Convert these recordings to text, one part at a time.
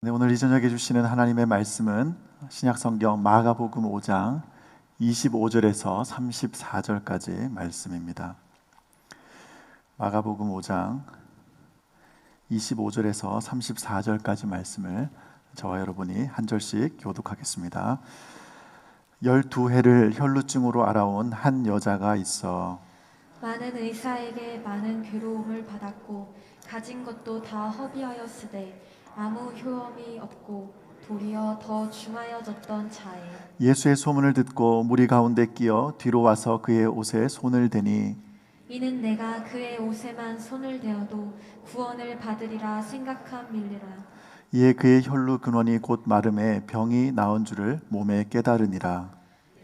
네, 오늘 이 저녁에 주시는 하나님의 말씀은 신약성경 마가복음 5장 25절에서 34절까지 말씀입니다. 마가복음 5장 25절에서 34절까지 말씀을 저와 여러분이 한 절씩 교독하겠습니다. 12해를 혈루증으로 앓아온 한 여자가 있어 많은 의사에게 많은 괴로움을 받았고 가진 것도 다 허비하였으되 아무 효험이 없고 도리어 더 중하여졌던 자에 예수의 소문을 듣고 무리 가운데 끼어 뒤로 와서 그의 옷에 손을 대니 이는 내가 그의 옷에만 손을 대어도 구원을 받으리라 생각함일리라. 이에 그의 혈루 근원이 곧 마름에 병이 나은 줄을 몸에 깨달으니라.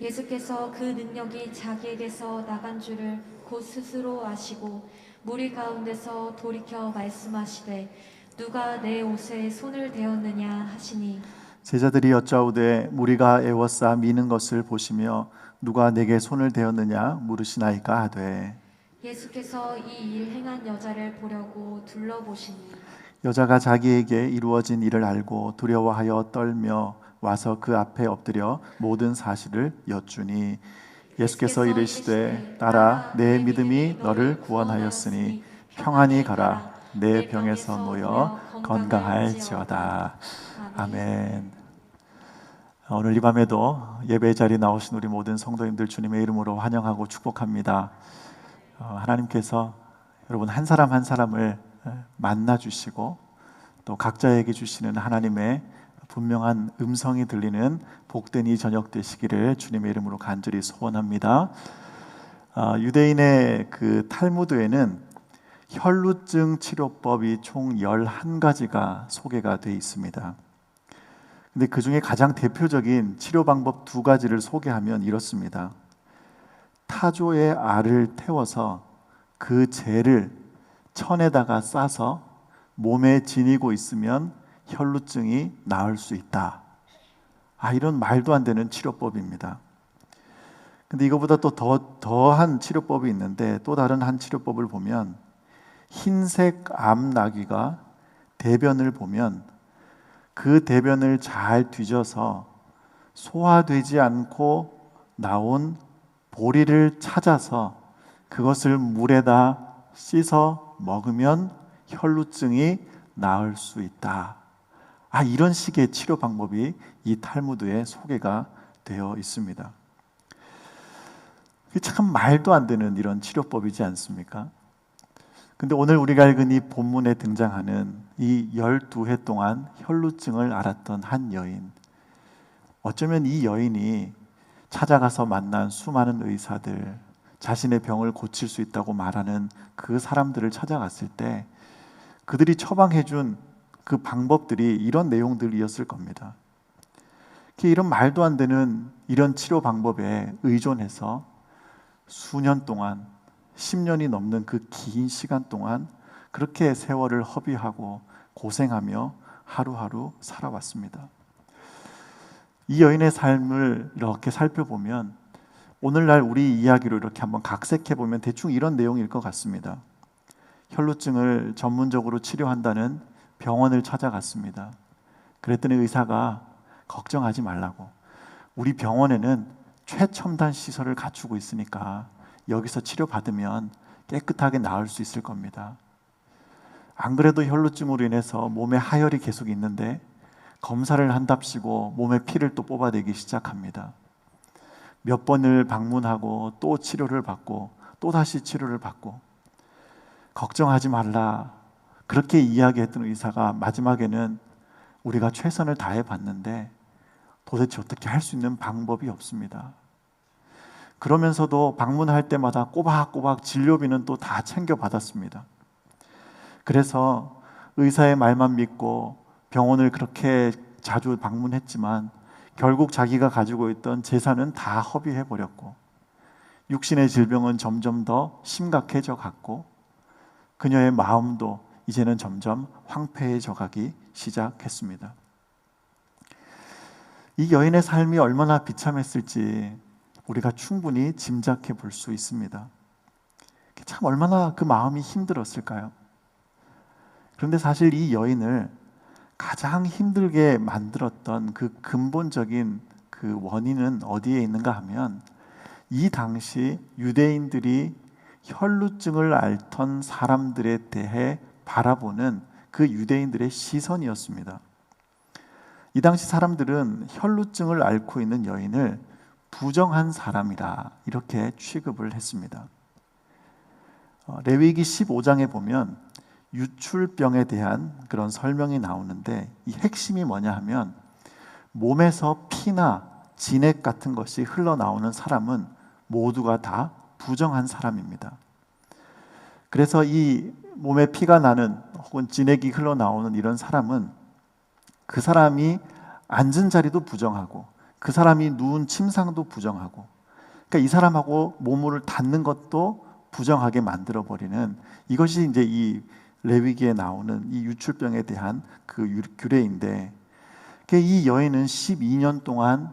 예수께서 그 능력이 자기에게서 나간 줄을 곧 스스로 아시고 무리 가운데서 돌이켜 말씀하시되 누가 내 옷에 손을 대었느냐 하시니 제자들이 여짜오되 무리가 애워싸 미는 것을 보시며 누가 내게 손을 대었느냐 물으시나이까 하되 예수께서 이 일 행한 여자를 보려고 둘러보시니 여자가 자기에게 이루어진 일을 알고 두려워하여 떨며 와서 그 앞에 엎드려 모든 사실을 여쭈니 예수께서 이르시되 딸아 내 믿음이 너를 구원하였으니 평안히 가라 내 병에서 놓여 건강할지어다. 아멘. 오늘 이 밤에도 예배 자리에 나오신 우리 모든 성도님들 주님의 이름으로 환영하고 축복합니다. 하나님께서 여러분 한 사람 한 사람을 만나 주시고 또 각자에게 주시는 하나님의 분명한 음성이 들리는 복된 이 저녁 되시기를 주님의 이름으로 간절히 소원합니다. 유대인의 그 탈무드에는 혈루증 치료법이 총 11가지가 소개가 되어 있습니다. 근데 그 중에 가장 대표적인 치료 방법 2가지를 소개하면 이렇습니다. 타조의 알을 태워서 그 재를 천에다가 싸서 몸에 지니고 있으면 혈루증이 나을 수 있다. 이런 말도 안 되는 치료법입니다. 근데 이거보다 또 더한 치료법이 있는데 또 다른 한 치료법을 보면 흰색 암나귀가 대변을 보면 그 대변을 잘 뒤져서 소화되지 않고 나온 보리를 찾아서 그것을 물에다 씻어 먹으면 혈루증이 나을 수 있다. 이런 식의 치료 방법이 이 탈무드에 소개가 되어 있습니다. 참 말도 안 되는 이런 치료법이지 않습니까? 근데 오늘 우리가 읽은 이 본문에 등장하는 이 12해 동안 혈루증을 앓았던 한 여인, 어쩌면 이 여인이 찾아가서 만난 수많은 의사들, 자신의 병을 고칠 수 있다고 말하는 그 사람들을 찾아갔을 때 그들이 처방해준 그 방법들이 이런 내용들이었을 겁니다. 이런 말도 안 되는 이런 치료 방법에 의존해서 수년 동안 10년이 넘는 그 긴 시간 동안 그렇게 세월을 허비하고 고생하며 하루하루 살아왔습니다. 이 여인의 삶을 이렇게 살펴보면 오늘날 우리 이야기로 이렇게 한번 각색해 보면 대충 이런 내용일 것 같습니다. 혈루증을 전문적으로 치료한다는 병원을 찾아갔습니다. 그랬더니 의사가 걱정하지 말라고, 우리 병원에는 최첨단 시설을 갖추고 있으니까 여기서 치료받으면 깨끗하게 나을 수 있을 겁니다. 안 그래도 혈루증으로 인해서 몸에 하열이 계속 있는데 검사를 한답시고 몸에 피를 또 뽑아내기 시작합니다. 몇 번을 방문하고 또 치료를 받고 또 다시 치료를 받고, 걱정하지 말라 그렇게 이야기했던 의사가 마지막에는 우리가 최선을 다해 봤는데 도대체 어떻게 할 수 있는 방법이 없습니다. 그러면서도 방문할 때마다 꼬박꼬박 진료비는 또 다 챙겨 받았습니다. 그래서 의사의 말만 믿고 병원을 그렇게 자주 방문했지만 결국 자기가 가지고 있던 재산은 다 허비해 버렸고 육신의 질병은 점점 더 심각해져 갔고 그녀의 마음도 이제는 점점 황폐해져 가기 시작했습니다. 이 여인의 삶이 얼마나 비참했을지 우리가 충분히 짐작해 볼 수 있습니다. 참 얼마나 그 마음이 힘들었을까요? 그런데 사실 이 여인을 가장 힘들게 만들었던 그 근본적인 그 원인은 어디에 있는가 하면 이 당시 유대인들이 혈루증을 앓던 사람들에 대해 바라보는 그 유대인들의 시선이었습니다. 이 당시 사람들은 혈루증을 앓고 있는 여인을 부정한 사람이라 이렇게 취급을 했습니다. 레위기 15장에 보면 유출병에 대한 그런 설명이 나오는데 이 핵심이 뭐냐 하면 몸에서 피나 진액 같은 것이 흘러나오는 사람은 모두가 다 부정한 사람입니다. 그래서 이 몸에 피가 나는 혹은 진액이 흘러나오는 이런 사람은 그 사람이 앉은 자리도 부정하고 그 사람이 누운 침상도 부정하고, 그러니까 이 사람하고 몸을 닿는 것도 부정하게 만들어버리는, 이것이 이제 이 레위기에 나오는 이 유출병에 대한 그 규례인데, 이 여인은 12년 동안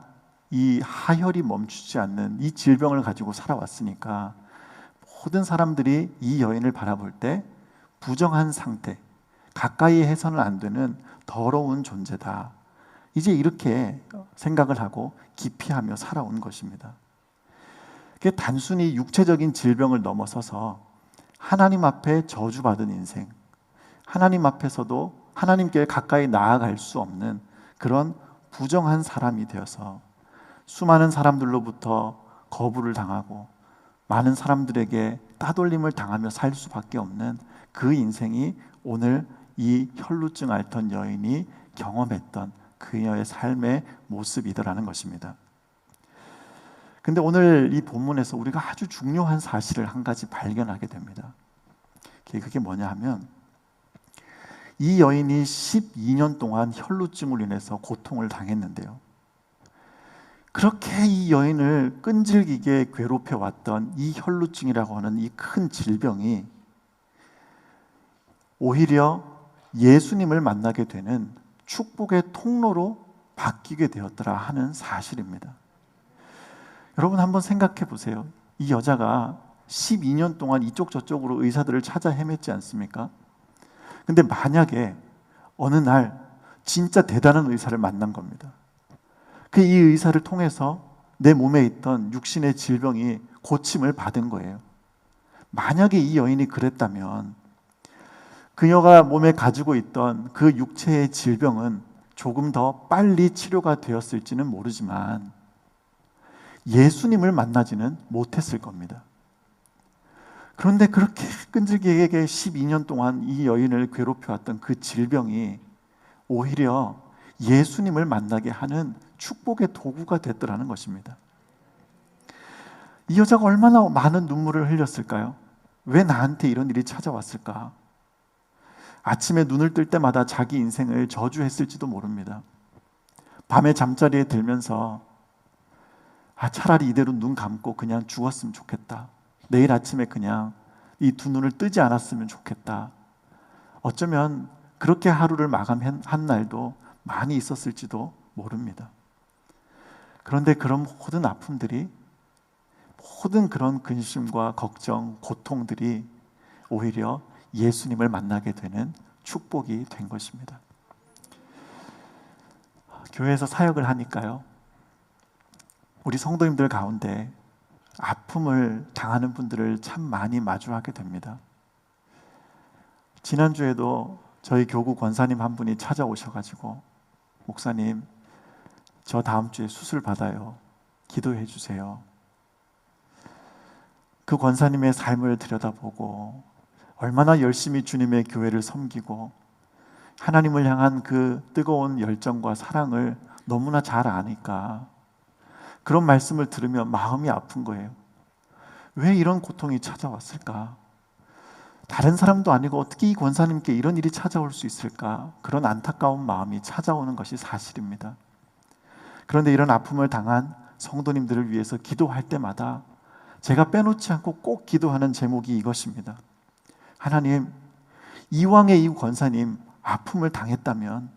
이 하혈이 멈추지 않는 이 질병을 가지고 살아왔으니까 모든 사람들이 이 여인을 바라볼 때 부정한 상태, 가까이 해서는 안 되는 더러운 존재다, 이제 이렇게 생각을 하고 기피하며 살아온 것입니다. 그게 단순히 육체적인 질병을 넘어서서 하나님 앞에 저주받은 인생, 하나님 앞에서도 하나님께 가까이 나아갈 수 없는 그런 부정한 사람이 되어서 수많은 사람들로부터 거부를 당하고 많은 사람들에게 따돌림을 당하며 살 수밖에 없는 그 인생이 오늘 이 혈루증 앓던 여인이 경험했던 그녀의 삶의 모습이더라는 것입니다. 근데 오늘 이 본문에서 우리가 아주 중요한 사실을 한 가지 발견하게 됩니다. 그게 뭐냐 하면 이 여인이 12년 동안 혈루증으로 인해서 고통을 당했는데요, 그렇게 이 여인을 끈질기게 괴롭혀왔던 이 혈루증이라고 하는 이 큰 질병이 오히려 예수님을 만나게 되는 축복의 통로로 바뀌게 되었더라 하는 사실입니다. 여러분 한번 생각해 보세요. 이 여자가 12년 동안 이쪽 저쪽으로 의사들을 찾아 헤맸지 않습니까? 근데 만약에 어느 날 진짜 대단한 의사를 만난 겁니다. 그 이 의사를 통해서 내 몸에 있던 육신의 질병이 고침을 받은 거예요. 만약에 이 여인이 그랬다면 그녀가 몸에 가지고 있던 그 육체의 질병은 조금 더 빨리 치료가 되었을지는 모르지만 예수님을 만나지는 못했을 겁니다. 그런데 그렇게 끈질기게 12년 동안 이 여인을 괴롭혀왔던 그 질병이 오히려 예수님을 만나게 하는 축복의 도구가 됐더라는 것입니다. 이 여자가 얼마나 많은 눈물을 흘렸을까요? 왜 나한테 이런 일이 찾아왔을까? 아침에 눈을 뜰 때마다 자기 인생을 저주했을지도 모릅니다. 밤에 잠자리에 들면서 차라리 이대로 눈 감고 그냥 죽었으면 좋겠다. 내일 아침에 그냥 이 두 눈을 뜨지 않았으면 좋겠다. 어쩌면 그렇게 하루를 마감한 날도 많이 있었을지도 모릅니다. 그런데 그런 모든 아픔들이, 모든 그런 근심과 걱정, 고통들이 오히려 예수님을 만나게 되는 축복이 된 것입니다. 교회에서 사역을 하니까요, 우리 성도님들 가운데 아픔을 당하는 분들을 참 많이 마주하게 됩니다. 지난주에도 저희 교구 권사님 한 분이 찾아오셔가지고, 목사님, 저 다음 주에 수술 받아요. 기도해 주세요. 그 권사님의 삶을 들여다보고 얼마나 열심히 주님의 교회를 섬기고 하나님을 향한 그 뜨거운 열정과 사랑을 너무나 잘 아니까 그런 말씀을 들으면 마음이 아픈 거예요. 왜 이런 고통이 찾아왔을까? 다른 사람도 아니고 어떻게 이 권사님께 이런 일이 찾아올 수 있을까? 그런 안타까운 마음이 찾아오는 것이 사실입니다. 그런데 이런 아픔을 당한 성도님들을 위해서 기도할 때마다 제가 빼놓지 않고 꼭 기도하는 제목이 이것입니다. 하나님, 이왕의 이 권사님 아픔을 당했다면,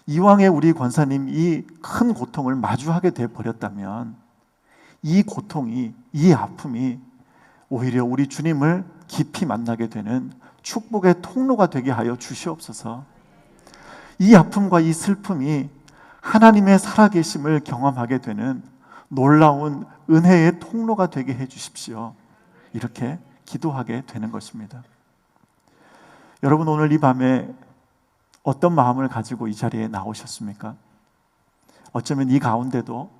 이왕의 우리 권사님 이 큰 고통을 마주하게 돼 버렸다면, 이 고통이, 이 아픔이 오히려 우리 주님을 깊이 만나게 되는 축복의 통로가 되게 하여 주시옵소서. 이 아픔과 이 슬픔이 하나님의 살아계심을 경험하게 되는 놀라운 은혜의 통로가 되게 해주십시오. 이렇게 기도하게 되는 것입니다. 여러분, 오늘 이 밤에 어떤 마음을 가지고 이 자리에 나오셨습니까? 어쩌면 이 가운데도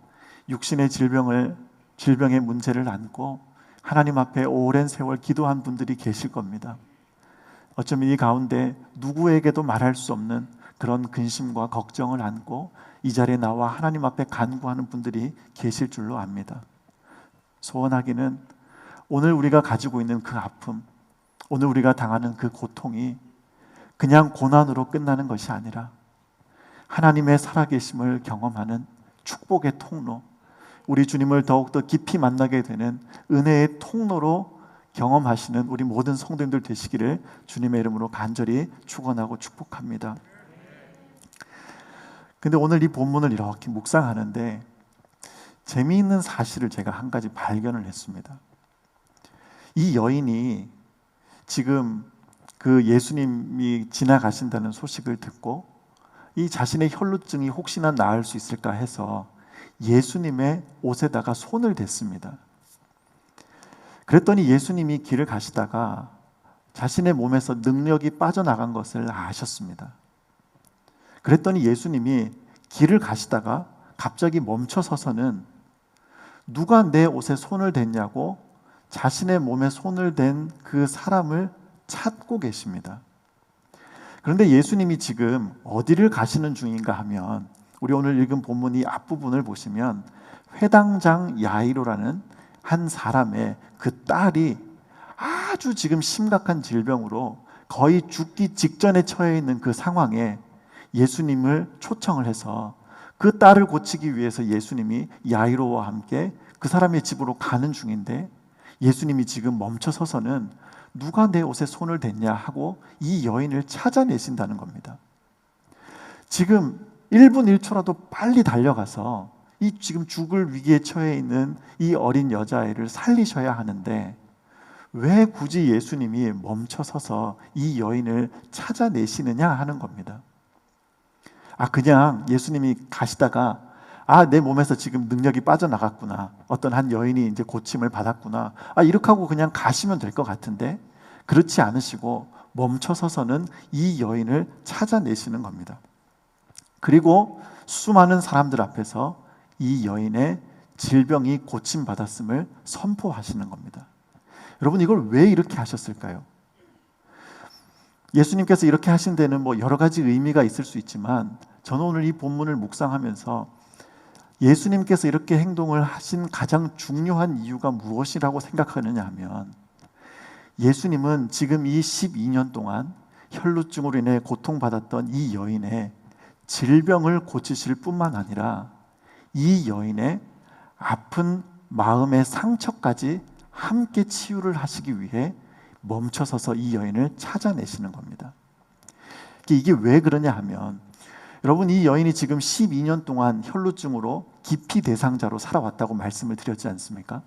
육신의 질병의 문제를 안고 하나님 앞에 오랜 세월 기도한 분들이 계실 겁니다. 어쩌면 이 가운데 누구에게도 말할 수 없는 그런 근심과 걱정을 안고 이 자리에 나와 하나님 앞에 간구하는 분들이 계실 줄로 압니다. 소원하기는 오늘 우리가 가지고 있는 그 아픔, 오늘 우리가 당하는 그 고통이 그냥 고난으로 끝나는 것이 아니라 하나님의 살아계심을 경험하는 축복의 통로, 우리 주님을 더욱더 깊이 만나게 되는 은혜의 통로로 경험하시는 우리 모든 성도님들 되시기를 주님의 이름으로 간절히 축원하고 축복합니다. 근데 오늘 이 본문을 이렇게 묵상하는데 재미있는 사실을 제가 한 가지 발견을 했습니다. 이 여인이 지금 그 예수님이 지나가신다는 소식을 듣고 이 자신의 혈루증이 혹시나 나을 수 있을까 해서 예수님의 옷에다가 손을 댔습니다. 그랬더니 예수님이 길을 가시다가 자신의 몸에서 능력이 빠져나간 것을 아셨습니다. 그랬더니 예수님이 길을 가시다가 갑자기 멈춰 서서는 누가 내 옷에 손을 댔냐고 자신의 몸에 손을 댄 그 사람을 찾고 계십니다. 그런데 예수님이 지금 어디를 가시는 중인가 하면 우리 오늘 읽은 본문이 앞부분을 보시면 회당장 야이로라는 한 사람의 그 딸이 아주 지금 심각한 질병으로 거의 죽기 직전에 처해 있는 그 상황에 예수님을 초청을 해서 그 딸을 고치기 위해서 예수님이 야이로와 함께 그 사람의 집으로 가는 중인데 예수님이 지금 멈춰 서서는 누가 내 옷에 손을 댔냐 하고 이 여인을 찾아내신다는 겁니다. 지금 1분 1초라도 빨리 달려가서 이 지금 죽을 위기에 처해 있는 이 어린 여자아이를 살리셔야 하는데 왜 굳이 예수님이 멈춰 서서 이 여인을 찾아내시느냐 하는 겁니다. 그냥 예수님이 가시다가 내 몸에서 지금 능력이 빠져나갔구나. 어떤 한 여인이 이제 고침을 받았구나. 이렇게 하고 그냥 가시면 될 것 같은데 그렇지 않으시고 멈춰 서서는 이 여인을 찾아내시는 겁니다. 그리고 수많은 사람들 앞에서 이 여인의 질병이 고침받았음을 선포하시는 겁니다. 여러분, 이걸 왜 이렇게 하셨을까요? 예수님께서 이렇게 하신 데는 여러 가지 의미가 있을 수 있지만 저는 오늘 이 본문을 묵상하면서 예수님께서 이렇게 행동을 하신 가장 중요한 이유가 무엇이라고 생각하느냐 하면 예수님은 지금 이 12년 동안 혈루증으로 인해 고통받았던 이 여인의 질병을 고치실 뿐만 아니라 이 여인의 아픈 마음의 상처까지 함께 치유를 하시기 위해 멈춰서서 이 여인을 찾아내시는 겁니다. 이게 왜 그러냐 하면 여러분, 이 여인이 지금 12년 동안 혈루증으로 기피 대상자로 살아왔다고 말씀을 드렸지 않습니까?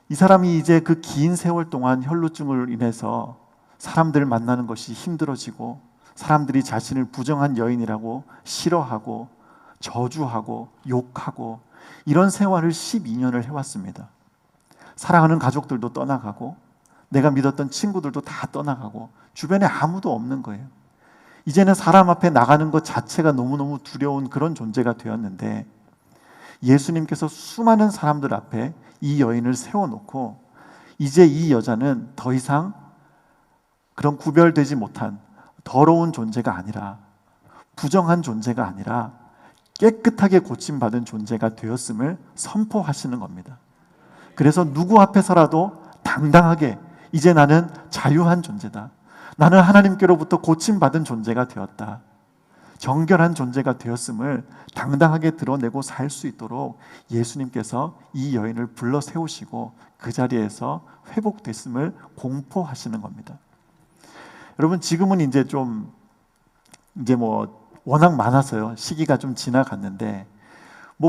이 사람이 이제 그 긴 세월 동안 혈루증으로 인해서 사람들을 만나는 것이 힘들어지고 사람들이 자신을 부정한 여인이라고 싫어하고 저주하고 욕하고 이런 생활을 12년을 해왔습니다. 사랑하는 가족들도 떠나가고 내가 믿었던 친구들도 다 떠나가고 주변에 아무도 없는 거예요. 이제는 사람 앞에 나가는 것 자체가 너무너무 두려운 그런 존재가 되었는데 예수님께서 수많은 사람들 앞에 이 여인을 세워놓고 이제 이 여자는 더 이상 그런 구별되지 못한 더러운 존재가 아니라 부정한 존재가 아니라 깨끗하게 고침받은 존재가 되었음을 선포하시는 겁니다. 그래서 누구 앞에서라도 당당하게 이제 나는 자유한 존재다. 나는 하나님께로부터 고침받은 존재가 되었다. 정결한 존재가 되었음을 당당하게 드러내고 살 수 있도록 예수님께서 이 여인을 불러 세우시고 그 자리에서 회복됐음을 공포하시는 겁니다. 여러분, 지금은 이제 워낙 많아서요. 시기가 좀 지나갔는데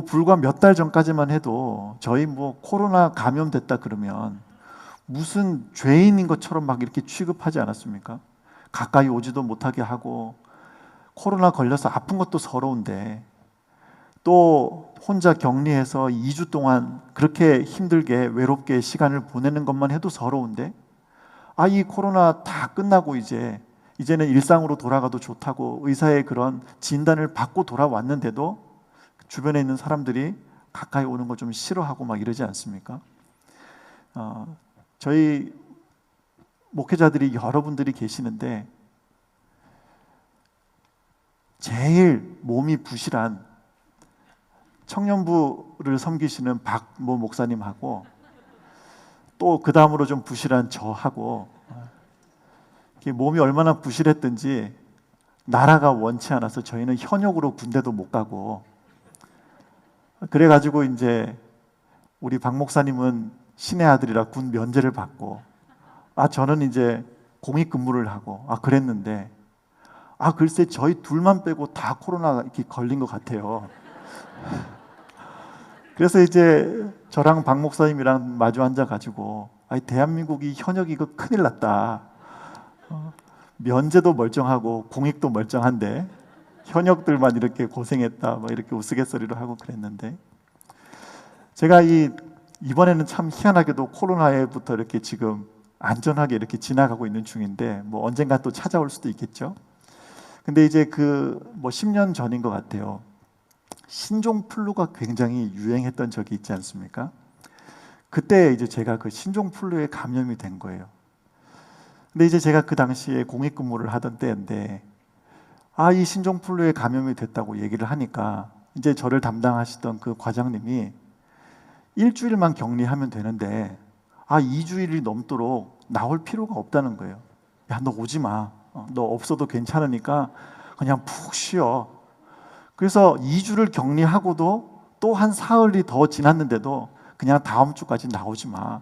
불과 몇 달 전까지만 해도 저희 코로나 감염됐다 그러면 무슨 죄인인 것처럼 막 이렇게 취급하지 않았습니까? 가까이 오지도 못하게 하고 코로나 걸려서 아픈 것도 서러운데 또 혼자 격리해서 2주 동안 그렇게 힘들게 외롭게 시간을 보내는 것만 해도 서러운데 이 코로나 다 끝나고 이제는 일상으로 돌아가도 좋다고 의사의 그런 진단을 받고 돌아왔는데도 주변에 있는 사람들이 가까이 오는 거 좀 싫어하고 막 이러지 않습니까? 저희 목회자들이 여러분들이 계시는데 제일 몸이 부실한 청년부를 섬기시는 박모 목사님하고 또 그 다음으로 좀 부실한 저하고 몸이 얼마나 부실했든지 나라가 원치 않아서 저희는 현역으로 군대도 못 가고 그래가지고 이제 우리 박 목사님은 신의 아들이라 군 면제를 받고 저는 이제 공익 근무를 하고 그랬는데 글쎄 저희 둘만 빼고 다 코로나 이렇게 걸린 것 같아요. 그래서 이제 저랑 박 목사님이랑 마주 앉아가지고 대한민국이 현역이 이거 큰일 났다. 면제도 멀쩡하고 공익도 멀쩡한데 현역들만 이렇게 고생했다. 뭐 이렇게 우스갯소리로 하고 그랬는데 제가 이번에는 참 희한하게도 코로나에부터 이렇게 지금 안전하게 이렇게 지나가고 있는 중인데 뭐 언젠가 또 찾아올 수도 있겠죠. 근데 이제 10년 전인 것 같아요. 신종플루가 굉장히 유행했던 적이 있지 않습니까? 그때 이제 제가 그 신종플루에 감염이 된 거예요. 근데 이제 제가 그 당시에 공익근무를 하던 때인데 이 신종플루에 감염이 됐다고 얘기를 하니까 이제 저를 담당하시던 그 과장님이 일주일만 격리하면 되는데 2주일이 넘도록 나올 필요가 없다는 거예요. 야, 너 오지 마. 너 없어도 괜찮으니까 그냥 푹 쉬어. 그래서 2주를 격리하고도 또 한 사흘이 더 지났는데도 그냥 다음 주까지 나오지 마.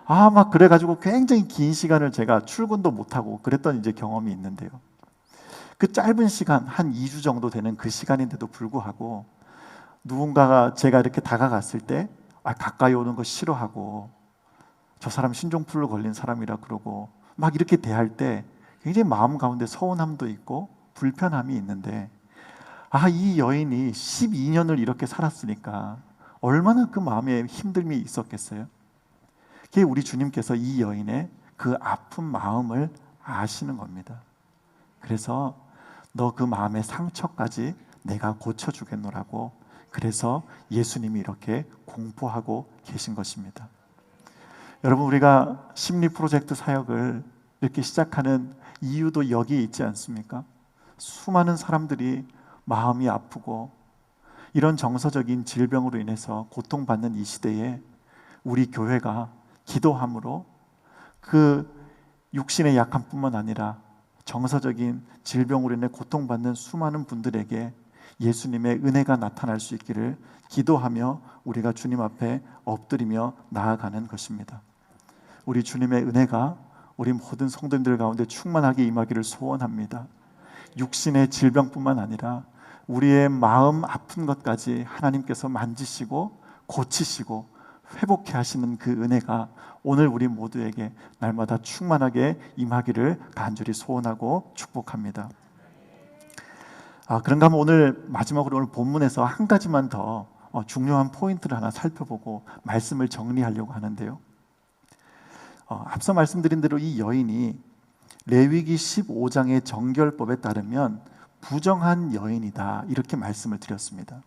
막 그래가지고 굉장히 긴 시간을 제가 출근도 못하고 그랬던 이제 경험이 있는데요. 그 짧은 시간, 한 2주 정도 되는 그 시간인데도 불구하고 누군가가 제가 이렇게 다가갔을 때 가까이 오는 거 싫어하고 저 사람 신종플루 걸린 사람이라 그러고 막 이렇게 대할 때 굉장히 마음 가운데 서운함도 있고 불편함이 있는데 이 여인이 12년을 이렇게 살았으니까 얼마나 그 마음에 힘듦이 있었겠어요? 그게 우리 주님께서 이 여인의 그 아픈 마음을 아시는 겁니다. 그래서 너 그 마음의 상처까지 내가 고쳐주겠노라고 그래서 예수님이 이렇게 공포하고 계신 것입니다. 여러분 우리가 심리 프로젝트 사역을 이렇게 시작하는 이유도 여기 있지 않습니까? 수많은 사람들이 마음이 아프고 이런 정서적인 질병으로 인해서 고통받는 이 시대에 우리 교회가 기도함으로 그 육신의 약함뿐만 아니라 정서적인 질병으로 인해 고통받는 수많은 분들에게 예수님의 은혜가 나타날 수 있기를 기도하며 우리가 주님 앞에 엎드리며 나아가는 것입니다. 우리 주님의 은혜가 우리 모든 성도님들 가운데 충만하게 임하기를 소원합니다. 육신의 질병뿐만 아니라 우리의 마음 아픈 것까지 하나님께서 만지시고 고치시고 회복해 하시는 그 은혜가 오늘 우리 모두에게 날마다 충만하게 임하기를 간절히 소원하고 축복합니다. 그런가 하면 오늘 마지막으로 오늘 본문에서 한 가지만 더 중요한 포인트를 하나 살펴보고 말씀을 정리하려고 하는데요. 앞서 말씀드린 대로 이 여인이 레위기 15장의 정결법에 따르면 부정한 여인이다 이렇게 말씀을 드렸습니다.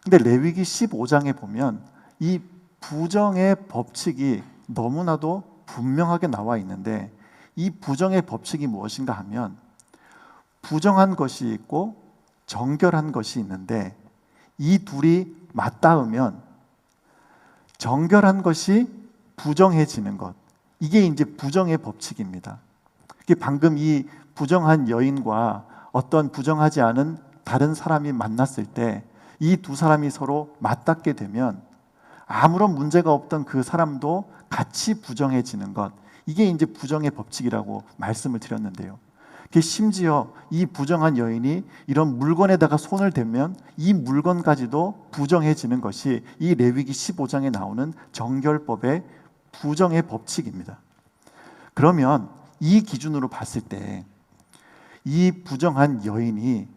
근데 레위기 15장에 보면 이 부정의 법칙이 너무나도 분명하게 나와 있는데 이 부정의 법칙이 무엇인가 하면 부정한 것이 있고 정결한 것이 있는데 이 둘이 맞닿으면 정결한 것이 부정해지는 것, 이게 이제 부정의 법칙입니다. 방금 이 부정한 여인과 어떤 부정하지 않은 다른 사람이 만났을 때 이 두 사람이 서로 맞닿게 되면 아무런 문제가 없던 그 사람도 같이 부정해지는 것, 이게 이제 부정의 법칙이라고 말씀을 드렸는데요. 심지어 이 부정한 여인이 이런 물건에다가 손을 대면 이 물건까지도 부정해지는 것이 이 레위기 15장에 나오는 정결법의 부정의 법칙입니다. 그러면 이 기준으로 봤을 때 이 부정한 여인이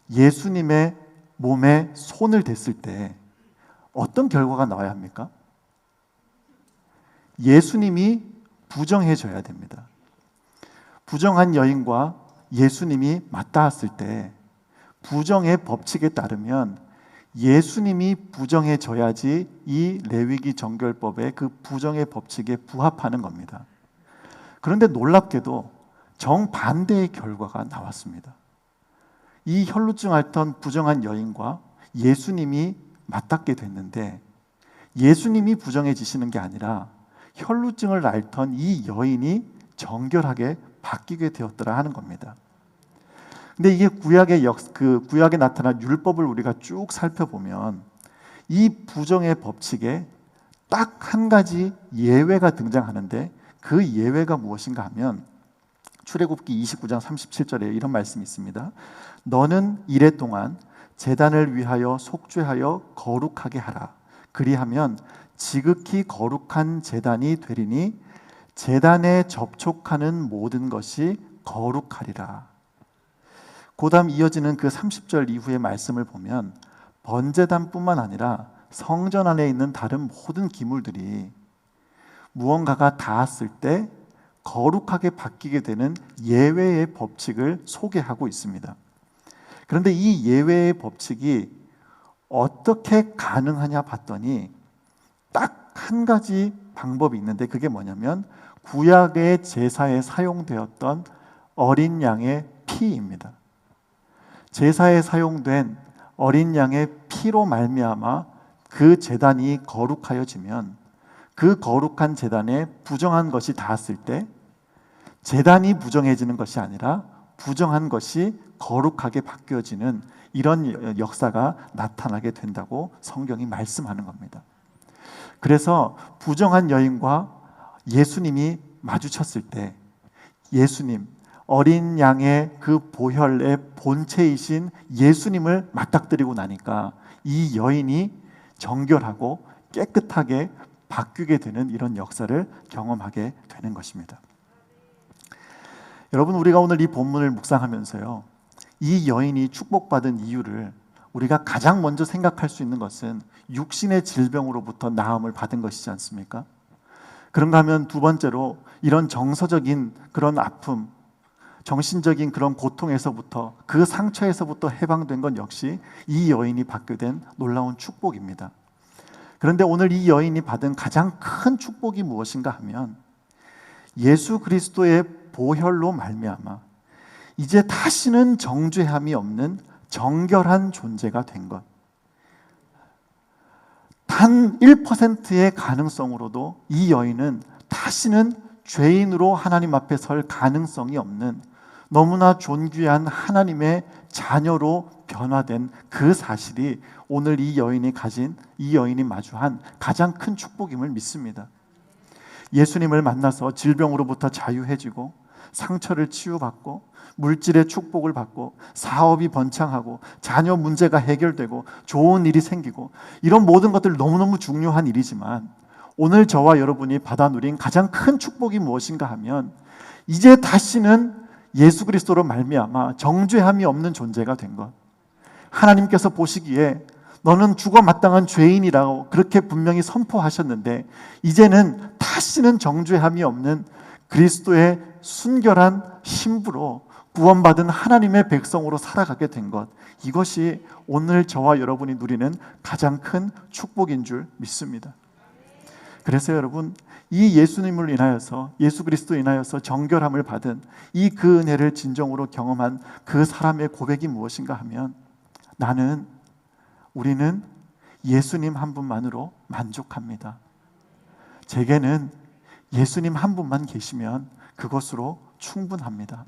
예수님의 몸에 손을 댔을 때 어떤 결과가 나와야 합니까? 예수님이 부정해져야 됩니다. 부정한 여인과 예수님이 맞닿았을 때 부정의 법칙에 따르면 예수님이 부정해져야지 이 레위기 정결법의 그 부정의 법칙에 부합하는 겁니다. 그런데 놀랍게도 정반대의 결과가 나왔습니다. 이 혈루증 앓던 부정한 여인과 예수님이 맞닿게 됐는데 예수님이 부정해지시는 게 아니라 혈루증을 앓던 이 여인이 정결하게 바뀌게 되었더라 하는 겁니다. 근데 이게 구약에 나타난 율법을 우리가 쭉 살펴보면 이 부정의 법칙에 딱 한 가지 예외가 등장하는데 그 예외가 무엇인가 하면 출애굽기 29장 37절에 이런 말씀이 있습니다. 너는 이레 동안 제단을 위하여 속죄하여 거룩하게 하라. 그리하면 지극히 거룩한 제단이 되리니 제단에 접촉하는 모든 것이 거룩하리라. 그다음 이어지는 그 30절 이후의 말씀을 보면 번제단뿐만 아니라 성전 안에 있는 다른 모든 기물들이 무언가가 닿았을 때 거룩하게 바뀌게 되는 예외의 법칙을 소개하고 있습니다. 그런데 이 예외의 법칙이 어떻게 가능하냐 봤더니 딱 한 가지 방법이 있는데 그게 뭐냐면 구약의 제사에 사용되었던 어린 양의 피입니다. 제사에 사용된 어린 양의 피로 말미암아 그 제단이 거룩하여지면 그 거룩한 제단에 부정한 것이 닿았을 때 제단이 부정해지는 것이 아니라 부정한 것이 거룩하게 바뀌어지는 이런 역사가 나타나게 된다고 성경이 말씀하는 겁니다. 그래서 부정한 여인과 예수님이 마주쳤을 때 예수님, 어린 양의 그 보혈의 본체이신 예수님을 맞닥뜨리고 나니까 이 여인이 정결하고 깨끗하게 바뀌게 되는 이런 역사를 경험하게 되는 것입니다. 여러분, 우리가 오늘 이 본문을 묵상하면서요, 이 여인이 축복받은 이유를 우리가 가장 먼저 생각할 수 있는 것은 육신의 질병으로부터 나음을 받은 것이지 않습니까? 그런가 하면 두 번째로 이런 정서적인 그런 아픔, 정신적인 그런 고통에서부터 그 상처에서부터 해방된 건 역시 이 여인이 받게 된 놀라운 축복입니다. 그런데 오늘 이 여인이 받은 가장 큰 축복이 무엇인가 하면 예수 그리스도의 보혈로 말미암아 이제 다시는 정죄함이 없는 정결한 존재가 된 것. 단 1%의 가능성으로도 이 여인은 다시는 죄인으로 하나님 앞에 설 가능성이 없는 너무나 존귀한 하나님의 자녀로 변화된 그 사실이 오늘 이 여인이 마주한 가장 큰 축복임을 믿습니다. 예수님을 만나서 질병으로부터 자유해지고 상처를 치유받고 물질의 축복을 받고 사업이 번창하고 자녀 문제가 해결되고 좋은 일이 생기고 이런 모든 것들 너무너무 중요한 일이지만 오늘 저와 여러분이 받아 누린 가장 큰 축복이 무엇인가 하면 이제 다시는 예수 그리스도로 말미암아 정죄함이 없는 존재가 된 것. 하나님께서 보시기에 너는 죽어 마땅한 죄인이라고 그렇게 분명히 선포하셨는데 이제는 다시는 정죄함이 없는 그리스도의 순결한 신부로 구원받은 하나님의 백성으로 살아가게 된 것. 이것이 오늘 저와 여러분이 누리는 가장 큰 축복인 줄 믿습니다. 그래서 여러분, 이 예수님을 인하여서 예수 그리스도 인하여서 정결함을 받은 이 그 은혜를 진정으로 경험한 그 사람의 고백이 무엇인가 하면 우리는 예수님 한 분만으로 만족합니다. 제게는 예수님 한 분만 계시면 그것으로 충분합니다.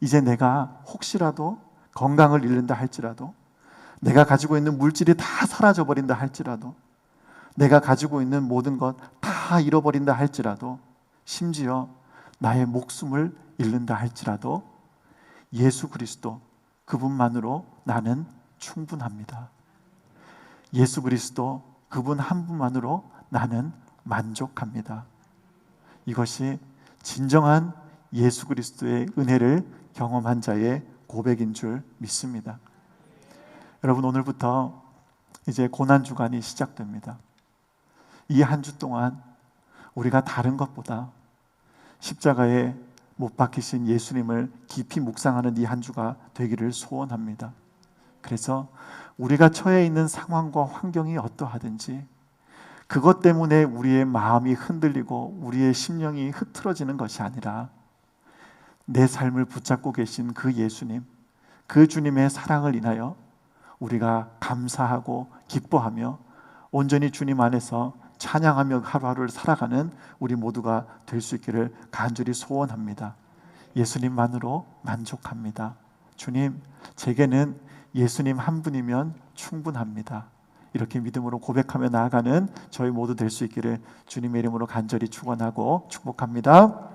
이제 내가 혹시라도 건강을 잃는다 할지라도 내가 가지고 있는 물질이 다 사라져버린다 할지라도 내가 가지고 있는 모든 것 다 잃어버린다 할지라도 심지어 나의 목숨을 잃는다 할지라도 예수 그리스도 그분만으로 나는 충분합니다. 예수 그리스도 그분 한 분만으로 나는 만족합니다. 이것이 진정한 예수 그리스도의 은혜를 경험한 자의 고백인 줄 믿습니다. 여러분, 오늘부터 이제 고난 주간이 시작됩니다. 이 한 주 동안 우리가 다른 것보다 십자가에 못 박히신 예수님을 깊이 묵상하는 이 한 주가 되기를 소원합니다. 그래서 우리가 처해 있는 상황과 환경이 어떠하든지 그것 때문에 우리의 마음이 흔들리고 우리의 심령이 흐트러지는 것이 아니라 내 삶을 붙잡고 계신 그 예수님, 그 주님의 사랑을 인하여 우리가 감사하고 기뻐하며 온전히 주님 안에서 찬양하며 하루하루를 살아가는 우리 모두가 될 수 있기를 간절히 소원합니다. 예수님만으로 만족합니다. 주님, 제게는 예수님 한 분이면 충분합니다. 이렇게 믿음으로 고백하며 나아가는 저희 모두 될 수 있기를 주님의 이름으로 간절히 축원하고 축복합니다.